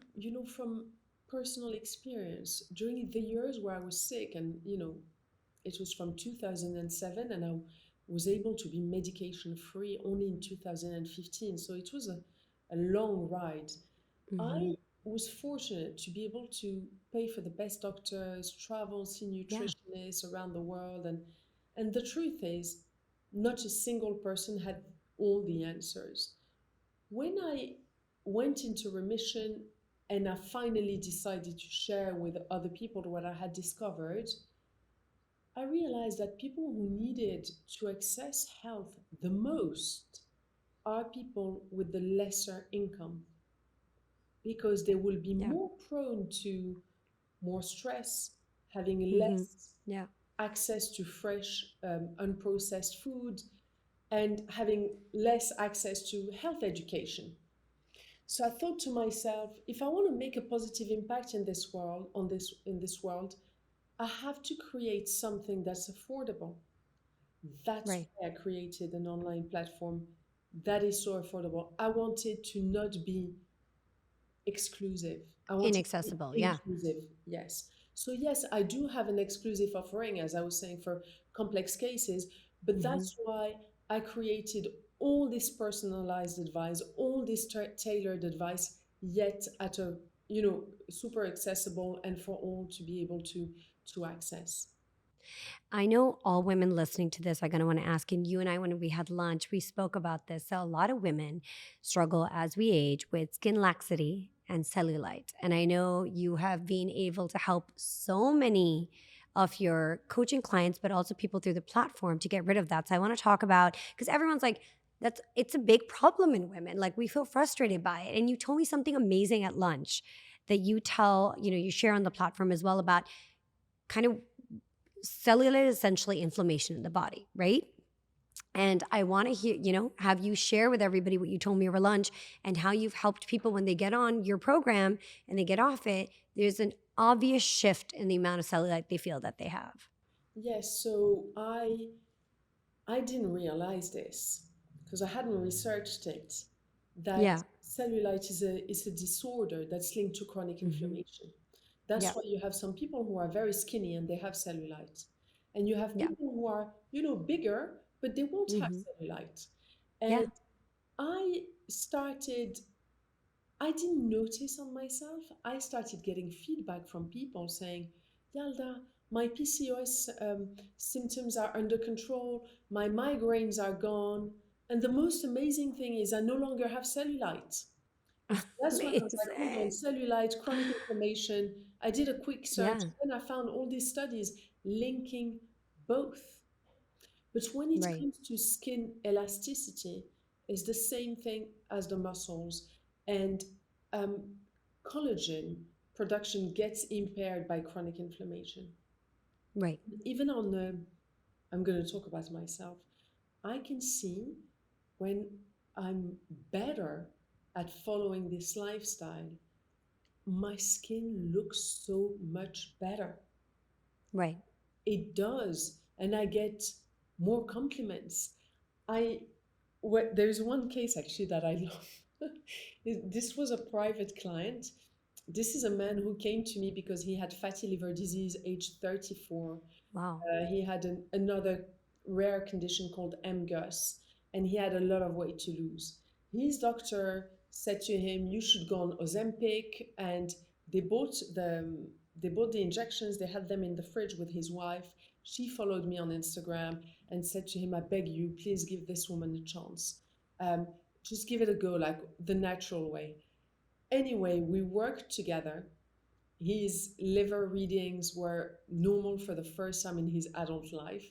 from personal experience. During the years where I was sick, and, it was from 2007, and I was able to be medication free only in 2015. So it was a long ride. Hmm. I was fortunate to be able to pay for the best doctors, travel, see Yeah. nutritionists around the world, and the truth is, not a single person had all the answers. When I went into remission and I finally decided to share with other people what I had discovered, I realized that people who needed to access health the most are people with the lesser income, because they will be Yeah. more prone to more stress, having Mm-hmm. less Yeah. access to fresh, unprocessed food, and having less access to health education. So I thought to myself, if I want to make a positive impact in this world, in this world, I have to create something that's affordable. That's Right. why I created an online platform that is so affordable. I wanted to not be exclusive. I wanted to be Inaccessible. Yeah. inclusive. Yes. So yes, I do have an exclusive offering, as I was saying, for complex cases, but Mm-hmm. that's why I created all this personalized advice, all this tailored advice, yet at a, super accessible and for all to be able to access. I know all women listening to this are going to want to ask, and you and I, when we had lunch, we spoke about this. So, a lot of women struggle as we age with skin laxity and cellulite. And I know you have been able to help so many of your coaching clients, but also people through the platform to get rid of that. So, I want to talk about, because everyone's like, it's a big problem in women. Like, we feel frustrated by it. And you told me something amazing at lunch that you share on the platform as well about kind of cellulite is essentially inflammation in the body, right? And I want to hear, have you share with everybody what you told me over lunch and how you've helped people when they get on your program and they get off it. There's an obvious shift in the amount of cellulite they feel that they have. Yes, so I didn't realize this because I hadn't researched it, that Yeah. cellulite is a disorder that's linked to chronic Mm-hmm. inflammation. That's Yep. why you have some people who are very skinny and they have cellulite. And you have Yeah. people who are, bigger, but they won't have Mm-hmm. cellulite. Yeah. And I started, I didn't notice on myself. I started getting feedback from people saying, Yalda, my PCOS symptoms are under control, my migraines are gone. And the most amazing thing is I no longer have cellulite. So that's when I was like, hold on, Amazing. cellulite, chronic inflammation. I did a quick search Yeah. and I found all these studies linking both. But when it Right. comes to skin elasticity, it's the same thing as the muscles. And um, collagen production gets impaired by chronic inflammation. Right. Even on the, I'm going to talk about myself, I can see when I'm better at following this lifestyle, my skin looks so much better. Right. It does. And I get more compliments. I there's one case actually that I love. This was a private client. This is a man who came to me because he had fatty liver disease, age 34. Wow. He had another rare condition called MGUS, and he had a lot of weight to lose. His doctor said to him, "You should go on Ozempic," and they bought the they bought the injections. They had them in the fridge with his wife. She followed me on Instagram and said to him, "I beg you, please give this woman a chance. Um, just give it a go, like the natural way." Anyway, we worked together. His liver readings were normal for the first time in his adult life,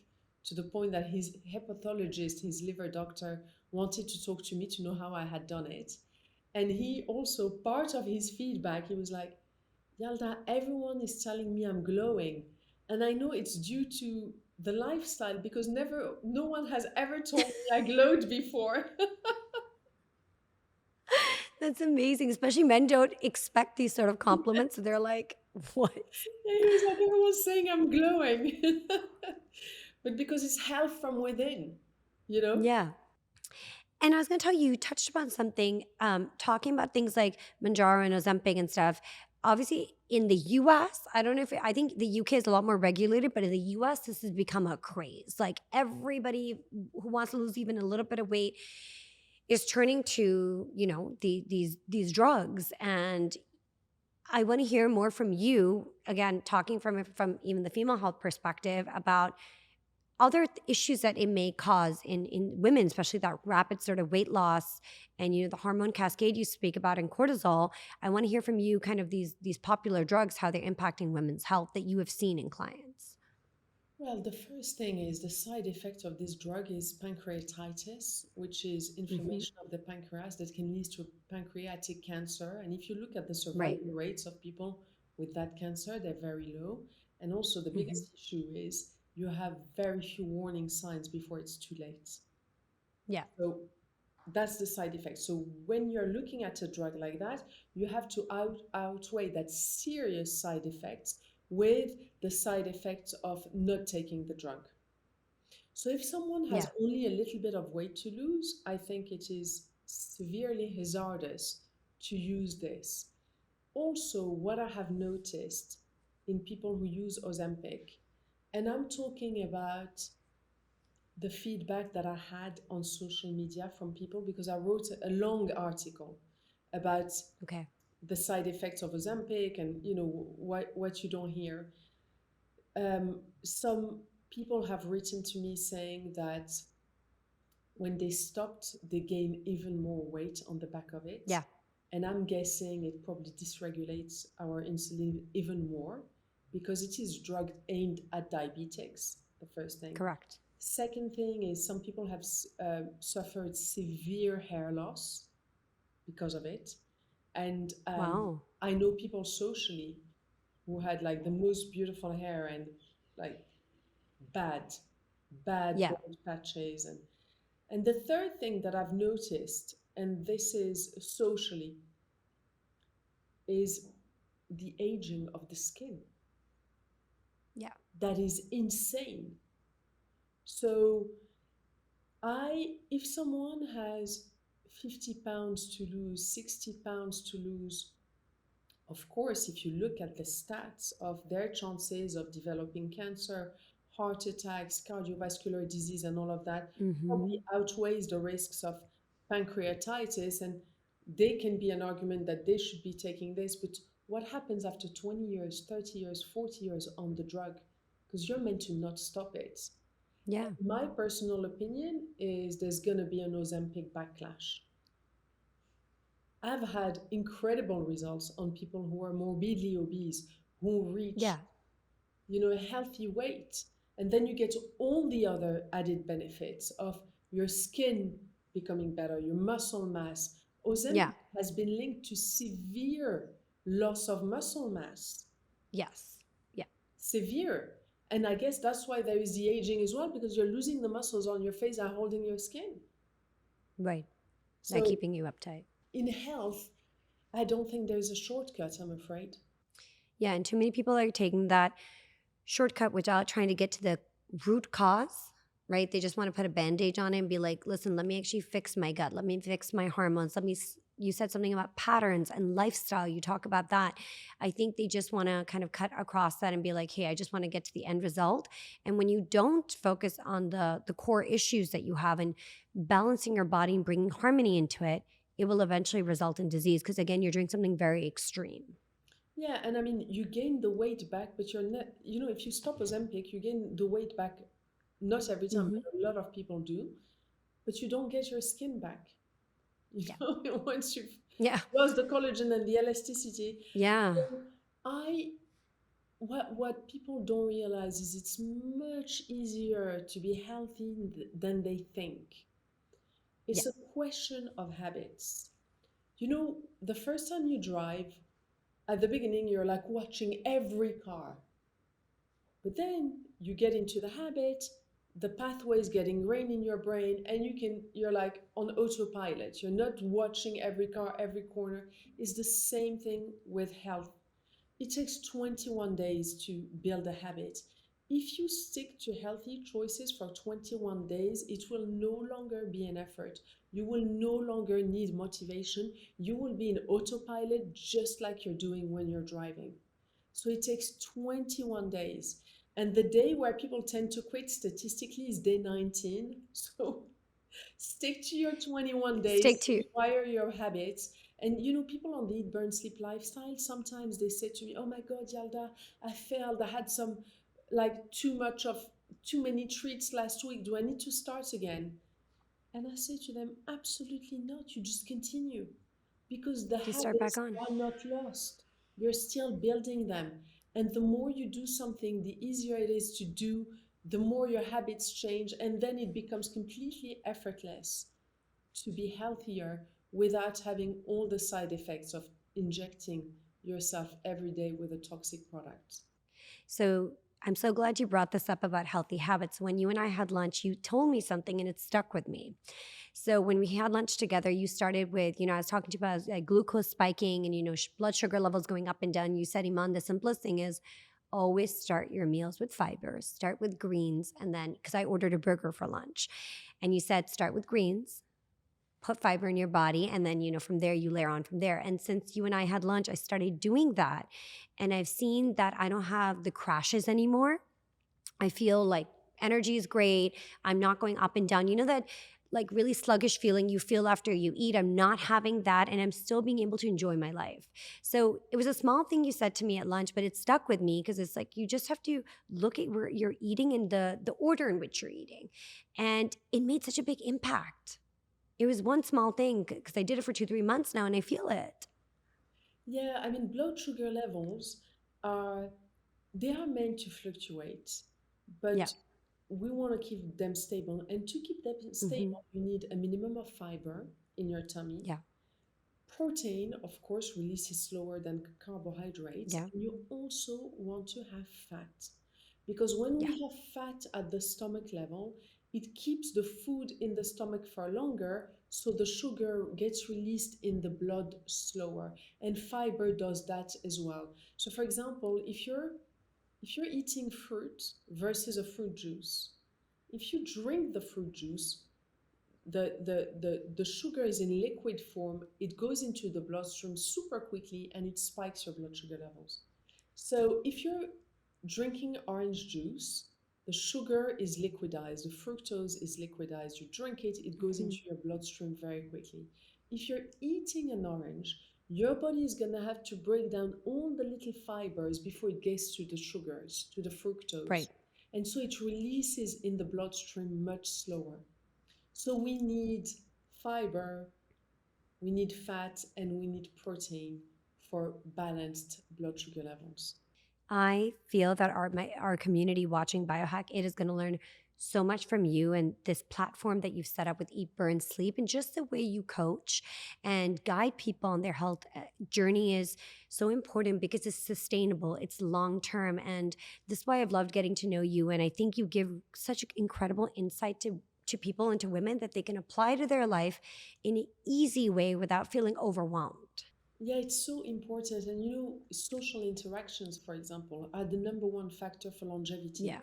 to the point that his hepatologist, his liver doctor, wanted to talk to me to know how I had done it. And he also, part of his feedback, he was like, Yalda, everyone is telling me I'm glowing. And I know it's due to the lifestyle because no one has ever told me I glowed before. That's amazing. Especially men don't expect these sort of compliments. So they're like, what? Yeah, he was like, everyone's saying I'm glowing. But because it's health from within, you know? Yeah. And I was going to tell you, you touched upon something, talking about things like Manjaro and Ozempic and stuff. Obviously, in the US, I don't know if I think the UK is a lot more regulated, but in the US, this has become a craze. Like everybody who wants to lose even a little bit of weight is turning to, these drugs. And I want to hear more from you, again, talking from even the female health perspective about other issues that it may cause in women, especially that rapid sort of weight loss and the hormone cascade you speak about in cortisol. I want to hear from you kind of these popular drugs, how they're impacting women's health that you have seen in clients. Well, the first thing is the side effect of this drug is pancreatitis, which is Hmm. inflammation of the pancreas that can lead to pancreatic cancer. And if you look at the Right. survival rates of people with that cancer, they're very low. And also, the Hmm. biggest issue is you have very few warning signs before it's too late. Yeah. So that's the side effect. So when you're looking at a drug like that, you have to outweigh that serious side effects with the side effects of not taking the drug. So if someone has Yeah. only a little bit of weight to lose, I think it is severely hazardous to use this. Also, what I have noticed in people who use Ozempic, and I'm talking about the feedback that I had on social media from people because I wrote a long article about Okay. the side effects of Ozempic and what you don't hear. Some people have written to me saying that when they stopped, they gained even more weight on the back of it. Yeah. And I'm guessing it probably dysregulates our insulin even more because it is drug aimed at diabetics, the first thing. Correct. Second thing is some people have suffered severe hair loss because of it. And Wow. I know people socially who had like the most beautiful hair and like bad, bad Yeah. bald patches. And the third thing that I've noticed, and this is socially, is the aging of the skin. Yeah. That is insane. So if someone has 50 pounds to lose, 60 pounds to lose, of course, if you look at the stats of their chances of developing cancer, heart attacks, cardiovascular disease, and all of that, Hmm. probably outweighs the risks of pancreatitis. And they can be an argument that they should be taking this. But what happens after 20 years, 30 years, 40 years on the drug? Because you're meant to not stop it. Yeah. My personal opinion is there's going to be an Ozempic backlash. I've had incredible results on people who are morbidly obese, who reach, Yeah. a healthy weight. And then you get all the other added benefits of your skin becoming better, your muscle mass. Yeah. Ozempic has been linked to severe loss of muscle mass, Yes. Yeah. severe. And I guess that's why there is the aging as well, because you're losing the muscles on your face and holding your skin. Right. Not So keeping you uptight. in health, I don't think there's a shortcut, I'm afraid. Yeah. And too many people are taking that shortcut without trying to get to the root cause, right? They just want to put a bandage on it and be like, listen, let me actually fix my gut. Let me fix my hormones. You said something about patterns and lifestyle. You talk about that. I think they just want to kind of cut across that and be like, hey, I just want to get to the end result. And when you don't focus on the core issues that you have and balancing your body and bringing harmony into it, it will eventually result in disease. Because again, you're doing something very extreme. Yeah, and I mean, you gain the weight back, but you're not, if you stop Ozempic, you gain the weight back, not every time, Hmm. but a lot of people do, but you don't get your skin back. Yeah. Once you've Yeah. lost the collagen and the elasticity. Yeah. So I, what people don't realize is it's much easier to be healthy than they think. Yeah. It's a question of habits. The first time you drive, at the beginning, you're like watching every car. But then you get into the habit, the pathway is getting ingrained in your brain, and you're like on autopilot. You're not watching every car, every corner. It's the same thing with health. It takes 21 days to build a habit. If you stick to healthy choices for 21 days, it will no longer be an effort. You will no longer need motivation. You will be in autopilot just like you're doing when you're driving. So it takes 21 days. And the day where people tend to quit statistically is day 19. So stick to your 21 days, Stick to. rewire your habits. And people on the eat, burn, sleep lifestyle, sometimes they say to me, oh my God, Yalda, I failed. I had some like too many treats last week. Do I need to start again? And I say to them, absolutely not. You just continue because the Just start back habits on. are not lost. You're still building them. And the more you do something, the easier it is to do the more your habits change, and then it becomes completely effortless to be healthier without having all the side effects of injecting yourself every day with a toxic product. So I'm so glad you brought this up about healthy habits. When you and I had lunch, you told me something and it stuck with me. So when we had lunch together, you started with, I was talking to you about glucose spiking and, blood sugar levels going up and down. You said, Iman, the simplest thing is always start your meals with fibers, start with greens. And then, because I ordered a burger for lunch, and you said, start with greens, put fiber in your body, and then from there you layer on from there. And since you and I had lunch, I started doing that, and I've seen that I don't have the crashes anymore. I feel like energy is great. I'm not going up and down. That like really sluggish feeling you feel after you eat. I'm not having that, and I'm still being able to enjoy my life. So it was a small thing you said to me at lunch, but it stuck with me because it's like you just have to look at where you're eating and the order in which you're eating. And it made such a big impact. It was one small thing because I did it for 2-3 months now and I feel it. Yeah, I mean, blood sugar levels are they are meant to fluctuate, Yeah. but we want to keep them stable. And to keep them Hmm. stable, you need a minimum of fiber in your tummy. Yeah. Protein, of course, releases slower than carbohydrates. Yeah. And you also want to have fat. Because when Yeah. we have fat at the stomach level, it keeps the food in the stomach for longer, so the sugar gets released in the blood slower. And fiber does that as well. So for example, if you're eating fruit versus a fruit juice, if you drink the fruit juice, the sugar is in liquid form, it goes into the bloodstream super quickly and it spikes your blood sugar levels. So if you're drinking orange juice, the sugar is liquidized, the fructose is liquidized. You drink it, it goes Hmm. into your bloodstream very quickly. If you're eating an orange, your body is going to have to break down all the little fibers before it gets to the sugars, to the fructose. Right. And so it releases in the bloodstream much slower. So we need fiber, we need fat, and we need protein for balanced blood sugar levels. I feel that our community watching Biohack-it is going to learn so much from you and this platform that you've set up with Eat, Burn, Sleep, and just the way you coach and guide people on their health journey is so important because it's sustainable, it's long term, and this is why I've loved getting to know you. And I think you give such incredible insight to people and to women that they can apply to their life in an easy way without feeling overwhelmed. Yeah, it's so important. And social interactions, for example, are the number one factor for longevity. Yeah.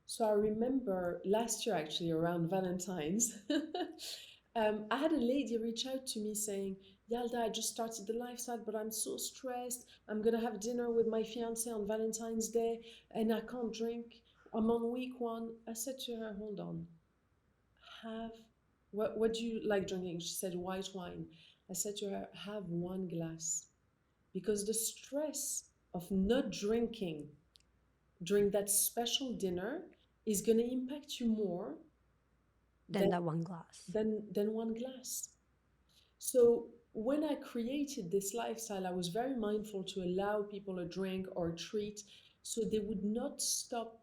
So I remember last year, actually, around Valentine's, I had a lady reach out to me saying, Yalda, I just started the lifestyle, but I'm so stressed. I'm going to have dinner with my fiance on Valentine's Day, and I can't drink. I'm on week one. I said to her, hold on, have what do you like drinking? She said white wine. I said to her, have one glass, because the stress of not drinking during that special dinner is going to impact you more Then than that one glass. than one glass. So when I created this lifestyle, I was very mindful to allow people a drink or a treat so they would not stop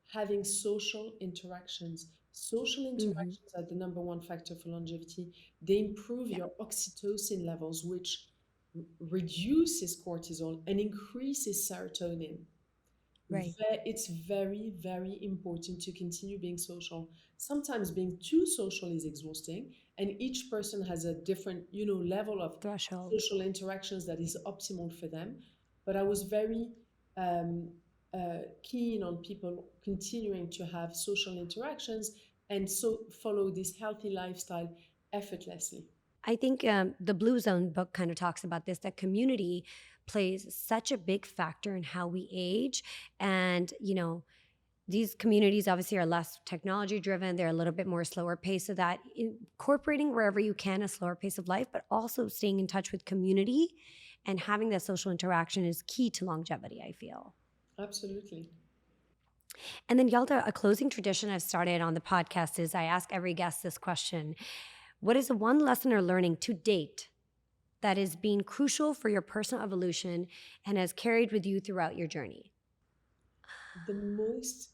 having social interactions. Social Hmm. interactions are the number one factor for longevity. They improve Yeah. your oxytocin levels, which reduces cortisol and increases serotonin. Right. It's very, very important to continue being social. Sometimes being too social is exhausting, and each person has a different, level of Threshold. social interactions that is optimal for them. But I was very um, keen on people continuing to have social interactions and so follow this healthy lifestyle effortlessly. I think the Blue Zone book kind of talks about this, that community plays such a big factor in how we age. And, these communities obviously are less technology driven. They're a little bit more slower pace. So that incorporating wherever you can a slower pace of life, but also staying in touch with community and having that social interaction is key to longevity, I feel. Absolutely. And then, Yalda, a closing tradition I've started on the podcast is I ask every guest this question: what is one lesson or learning to date that has been crucial for your personal evolution and has carried with you throughout your journey? The most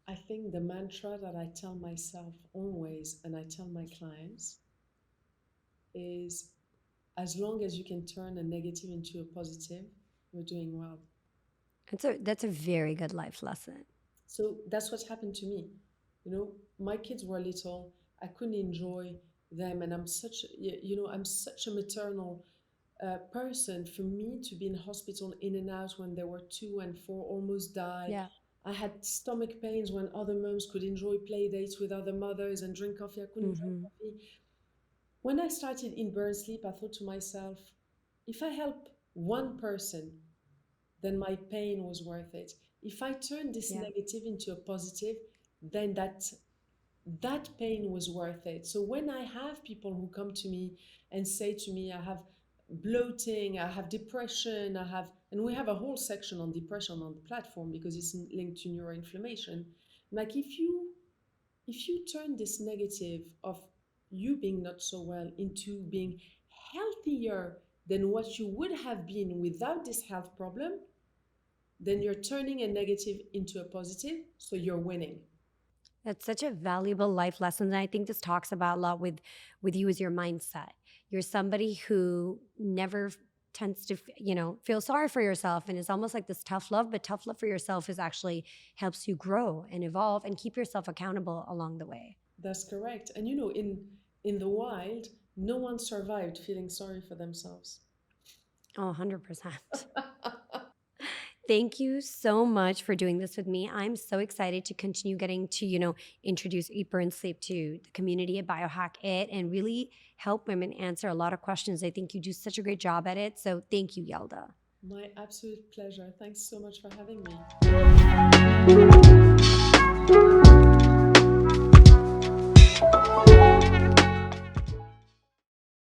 I think the mantra that I tell myself always and I tell my clients is, as long as you can turn a negative into a positive, you're doing well. That's a very good life lesson. So that's what happened to me. My kids were little. I couldn't enjoy them, and I'm such a maternal person. For me to be in hospital in and out when they were 2 and 4, almost die. Yeah. I had stomach pains when other moms could enjoy play dates with other mothers and drink coffee. I couldn't drink Mm-hmm. coffee. When I started in burn sleep, I thought to myself, if I help one person, then my pain was worth it. If I turn this Yeah. negative into a positive, then that pain was worth it. So when I have people who come to me and say to me, I have bloating, I have depression, and we have a whole section on depression on the platform because it's linked to neuroinflammation. Like if you turn this negative of you being not so well into being healthier than what you would have been without this health problem, then you're turning a negative into a positive, so you're winning. That's such a valuable life lesson. And I think this talks about a lot with you as your mindset. You're somebody who never tends to, feel sorry for yourself. And it's almost like this tough love, but tough love for yourself is actually helps you grow and evolve and keep yourself accountable along the way. That's correct. And in the wild, no one survived feeling sorry for themselves. Oh, 100%. Thank you so much for doing this with me. I'm so excited to continue getting to, introduce Eat, Burn, Sleep to the community at Biohack-it and really help women answer a lot of questions. I think you do such a great job at it. So thank you, Yalda. My absolute pleasure. Thanks so much for having me.